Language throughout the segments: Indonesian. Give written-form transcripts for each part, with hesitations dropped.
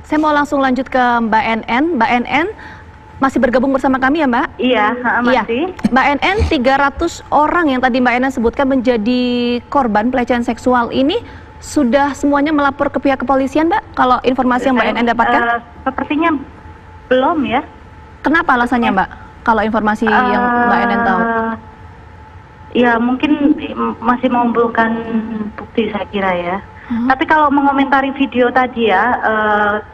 Saya mau langsung lanjut ke Mbak NN. Mbak NN masih bergabung bersama kami ya Mbak? Iya, masih. Iya. Mbak NN, 300 orang yang tadi Mbak NN sebutkan menjadi korban pelecehan seksual ini sudah semuanya melapor ke pihak kepolisian Mbak? Kalau informasi yang Mbak NN dapatkan? Sepertinya belum ya. Kenapa alasannya Mbak? Kalau informasi yang Mbak NN tahu? Ya mungkin masih mengumpulkan bukti saya kira ya. Tapi kalau mengomentari video tadi ya,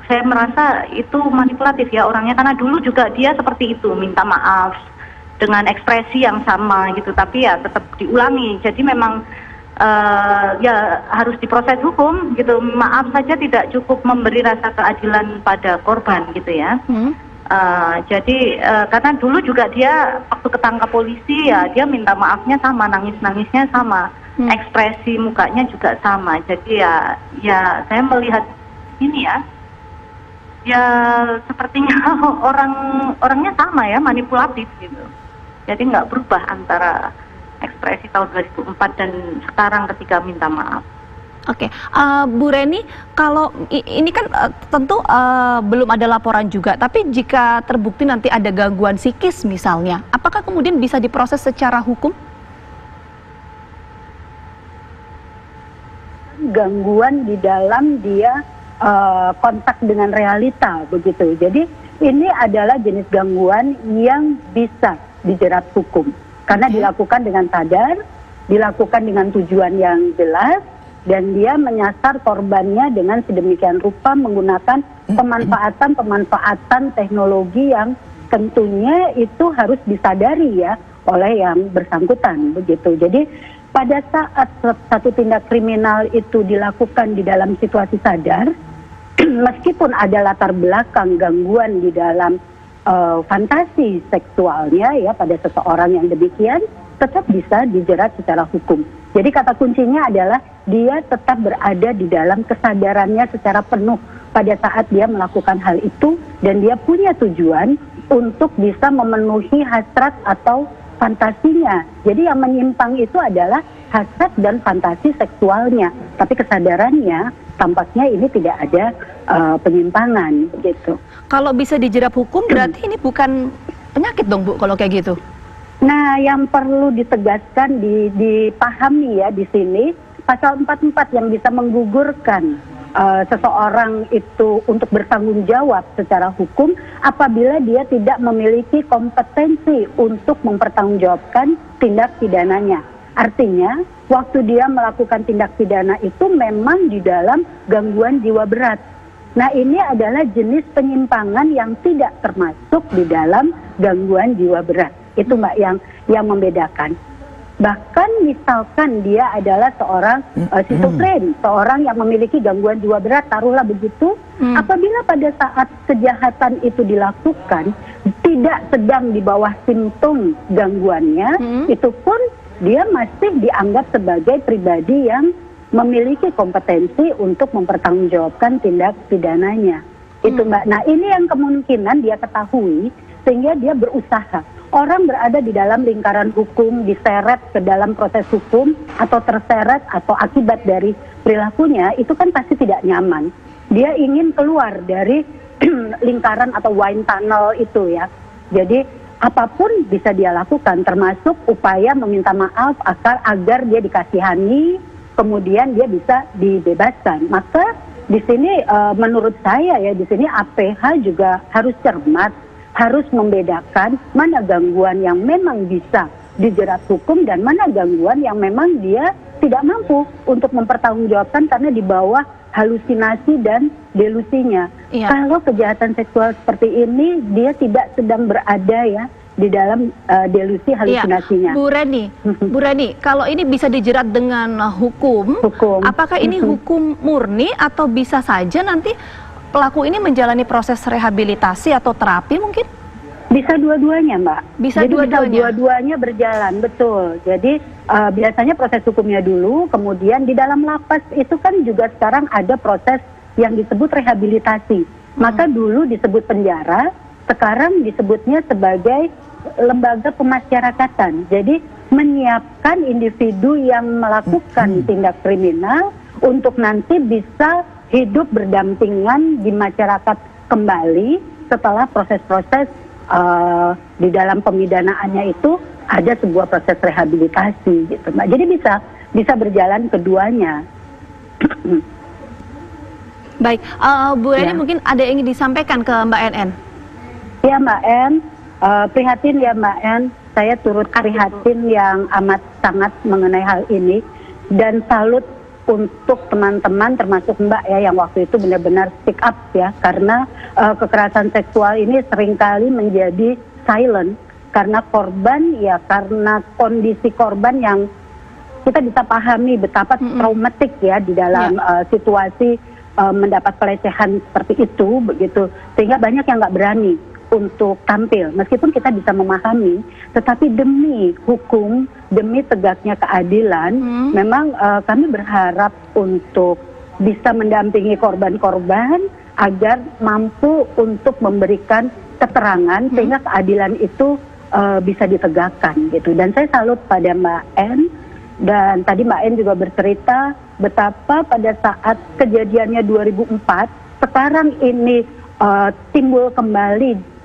saya merasa itu manipulatif ya orangnya, karena dulu juga dia seperti itu, minta maaf dengan ekspresi yang sama gitu, tapi ya tetap diulangi. Jadi memang ya harus diproses hukum gitu. Maaf saja tidak cukup memberi rasa keadilan pada korban gitu ya. Jadi karena dulu juga dia waktu ketangkap polisi ya dia minta maafnya sama, nangis-nangisnya sama. Ekspresi mukanya juga sama. Jadi ya saya melihat ini ya sepertinya orangnya sama ya, manipulatif gitu. Jadi nggak berubah antara ekspresi tahun 2004 dan sekarang ketika minta maaf. Oke, Bu Reni, kalau ini kan tentu belum ada laporan juga, tapi jika terbukti nanti ada gangguan psikis misalnya, apakah kemudian bisa diproses secara hukum? Gangguan di dalam dia kontak dengan realita begitu. Jadi ini adalah jenis gangguan yang bisa dijerat hukum karena dilakukan dengan sadar, dilakukan dengan tujuan yang jelas, dan dia menyasar korbannya dengan sedemikian rupa menggunakan pemanfaatan teknologi yang tentunya itu harus disadari ya oleh yang bersangkutan begitu. Jadi pada saat satu tindak kriminal itu dilakukan di dalam situasi sadar, meskipun ada latar belakang gangguan di dalam fantasi seksualnya ya pada seseorang yang demikian, tetap bisa dijerat secara hukum. Jadi kata kuncinya adalah dia tetap berada di dalam kesadarannya secara penuh pada saat dia melakukan hal itu, dan dia punya tujuan untuk bisa memenuhi hasrat atau fantasinya. Jadi yang menyimpang itu adalah hasrat dan fantasi seksualnya, tapi kesadarannya tampaknya ini tidak ada penyimpangan begitu. Kalau bisa dijerat hukum berarti ini bukan penyakit dong Bu kalau kayak gitu? Nah, yang perlu ditegaskan, dipahami ya di sini, pasal 44 yang bisa menggugurkan seseorang itu untuk bertanggung jawab secara hukum apabila dia tidak memiliki kompetensi untuk mempertanggungjawabkan tindak pidananya. Artinya, waktu dia melakukan tindak pidana itu memang di dalam gangguan jiwa berat. Nah, ini adalah jenis penyimpangan yang tidak termasuk di dalam gangguan jiwa berat. Itu Mbak yang membedakan. Bahkan misalkan dia adalah seorang schizofren, seorang yang memiliki gangguan jiwa berat, taruhlah begitu, apabila pada saat kejahatan itu dilakukan tidak sedang di bawah simptom gangguannya, itu pun dia masih dianggap sebagai pribadi yang memiliki kompetensi untuk mempertanggungjawabkan tindak pidananya. Itu Mbak. Nah, ini yang kemungkinan dia ketahui sehingga dia berusaha. Orang berada di dalam lingkaran hukum, diseret ke dalam proses hukum, atau terseret atau akibat dari perilakunya, itu kan pasti tidak nyaman. Dia ingin keluar dari lingkaran atau wind tunnel itu ya. Jadi apapun bisa dia lakukan, termasuk upaya meminta maaf agar dia dikasihani, kemudian dia bisa dibebaskan. Maka di sini menurut saya ya, di sini APH juga harus cermat, harus membedakan mana gangguan yang memang bisa dijerat hukum dan mana gangguan yang memang dia tidak mampu untuk mempertanggungjawabkan karena di bawah halusinasi dan delusinya. Iya. Kalau kejahatan seksual seperti ini dia tidak sedang berada ya di dalam delusi halusinasinya. Iya. Bu Reni, kalau ini bisa dijerat dengan hukum, apakah ini hukum murni atau bisa saja nanti pelaku ini menjalani proses rehabilitasi atau terapi mungkin? Bisa dua-duanya Mbak. Bisa dua-duanya berjalan, betul. Jadi biasanya proses hukumnya dulu, kemudian di dalam lapas itu kan juga sekarang ada proses yang disebut rehabilitasi. Maka dulu disebut penjara, sekarang disebutnya sebagai lembaga pemasyarakatan. Jadi menyiapkan individu yang melakukan tindak kriminal untuk nanti bisa hidup berdampingan di masyarakat kembali setelah proses-proses di dalam pemidanaannya itu ada sebuah proses rehabilitasi gitu Mbak. Jadi bisa berjalan keduanya. Baik, Bu Reni Ya. mungkin ada yang ingin disampaikan ke Mbak NN. Ya Mbak En, prihatin ya Mbak En, saya turut prihatin yang amat sangat mengenai hal ini dan salut untuk teman-teman termasuk Mbak ya yang waktu itu benar-benar speak up ya, karena kekerasan seksual ini seringkali menjadi silent karena korban ya, karena kondisi korban yang kita bisa pahami betapa traumatik ya di dalam situasi mendapat pelecehan seperti itu begitu, sehingga banyak yang nggak berani untuk tampil meskipun kita bisa memahami, tetapi demi hukum, demi tegaknya keadilan memang kami berharap untuk bisa mendampingi korban-korban agar mampu untuk memberikan keterangan sehingga keadilan itu bisa ditegakkan gitu. Dan saya salut pada Mbak En, dan tadi Mbak En juga bercerita betapa pada saat kejadiannya 2004 sekarang ini timbul kembali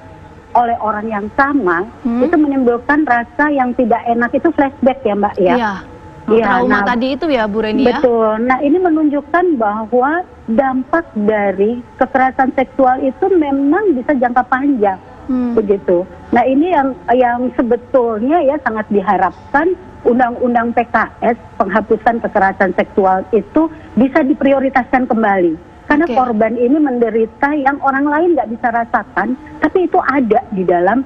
oleh orang yang sama, itu menimbulkan rasa yang tidak enak, itu flashback ya Mbak ya. Iya. Iya, Trauma nah, tadi itu ya Bu Reni ya. betul. Nah ini menunjukkan bahwa dampak dari kekerasan seksual itu memang bisa jangka panjang, begitu. Nah ini yang sebetulnya ya sangat diharapkan Undang-Undang PKS penghapusan kekerasan seksual itu bisa diprioritaskan kembali. Karena korban ini menderita yang orang lain nggak bisa rasakan, tapi itu ada di dalam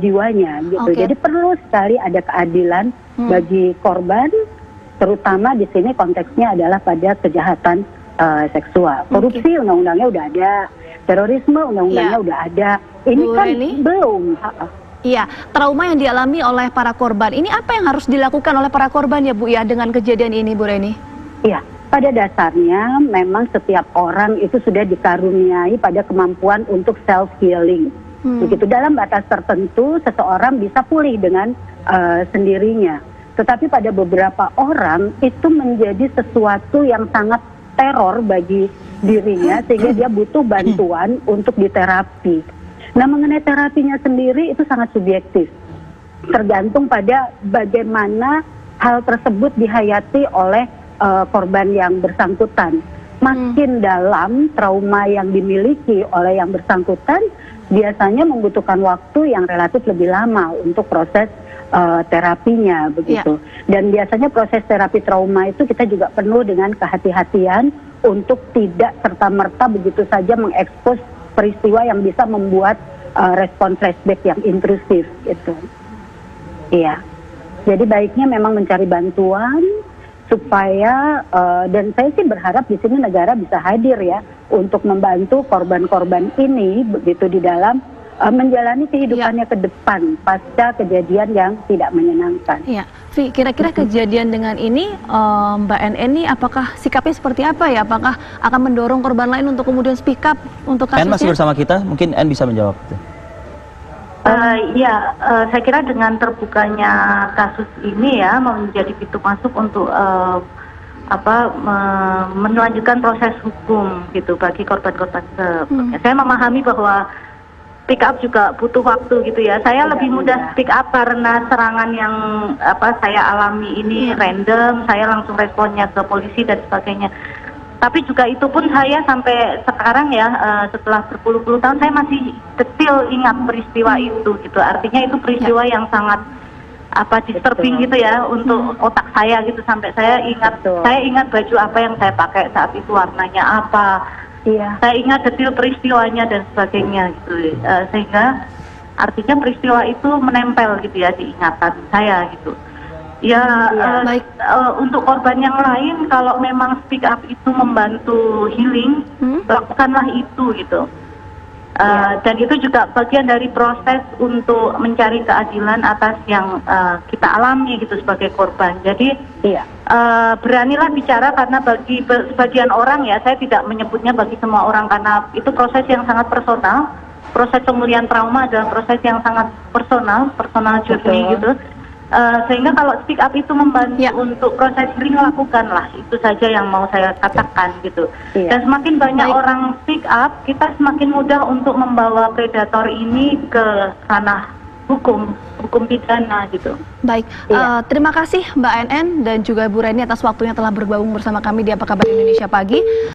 jiwanya gitu. Jadi perlu sekali ada keadilan bagi korban, terutama di sini konteksnya adalah pada kejahatan seksual. Korupsi undang-undangnya udah ada, terorisme undang-undangnya udah ada. Ini Bu kan Reni? belum. Iya, trauma yang dialami oleh para korban ini apa yang harus dilakukan oleh para korban ya Bu ya dengan kejadian ini Bu Reni? Iya, pada dasarnya memang setiap orang itu sudah dikaruniai pada kemampuan untuk self healing. Begitu, dalam batas tertentu seseorang bisa pulih dengan sendirinya. Tetapi pada beberapa orang itu menjadi sesuatu yang sangat teror bagi dirinya sehingga dia butuh bantuan untuk diterapi. Nah, mengenai terapinya sendiri itu sangat subjektif. Tergantung pada bagaimana hal tersebut dihayati oleh korban yang bersangkutan. Makin dalam trauma yang dimiliki oleh yang bersangkutan, biasanya membutuhkan waktu yang relatif lebih lama untuk proses terapinya begitu. Dan biasanya proses terapi trauma itu kita juga penuh dengan kehati-hatian untuk tidak serta-merta begitu saja mengekspos peristiwa yang bisa membuat respon flashback yang intrusif gitu. Iya. Jadi baiknya memang mencari bantuan supaya dan saya sih berharap di sini negara bisa hadir ya untuk membantu korban-korban ini begitu di dalam menjalani kehidupannya ke depan pasca kejadian yang tidak menyenangkan. Iya, Vi, kira-kira kejadian dengan ini Mbak NN ini apakah sikapnya seperti apa ya? Apakah akan mendorong korban lain untuk kemudian speak up untuk kasusnya? En masih bersama kita, mungkin En bisa menjawab. Saya kira dengan terbukanya kasus ini ya menjadi pintu masuk untuk melanjutkan proses hukum gitu bagi korban-korban sebelumnya. Saya memahami bahwa speak up juga butuh waktu gitu ya. Saya lebih mudah speak up karena serangan yang saya alami ini random, saya langsung responnya ke polisi dan sebagainya. Tapi juga itu pun saya sampai sekarang ya setelah berpuluh-puluh tahun saya masih detail ingat peristiwa itu gitu. Artinya itu peristiwa yang sangat disturbing gitu ya untuk otak saya gitu, sampai saya ingat baju apa yang saya pakai saat itu, warnanya apa. Saya ingat detail peristiwanya dan sebagainya gitu. Sehingga artinya peristiwa itu menempel gitu ya di ingatan saya gitu. Untuk korban yang lain, kalau memang speak up itu membantu healing, lakukanlah itu gitu. Dan itu juga bagian dari proses untuk mencari keadilan atas yang kita alami gitu sebagai korban. Jadi beranilah bicara, karena bagi sebagian orang ya, saya tidak menyebutnya bagi semua orang karena itu proses yang sangat personal. Proses pemulihan trauma adalah proses yang sangat personal journey gitu. Sehingga kalau speak up itu membantu Ya. untuk proses healing, lakukanlah. Itu saja yang mau saya katakan gitu. Iya. Dan semakin banyak Baik. orang speak up, kita semakin mudah untuk membawa predator ini ke ranah hukum pidana gitu. Baik, Iya. terima kasih Mbak NN dan juga Bu Reni atas waktunya telah bergabung bersama kami di Apa Kabar Indonesia Pagi.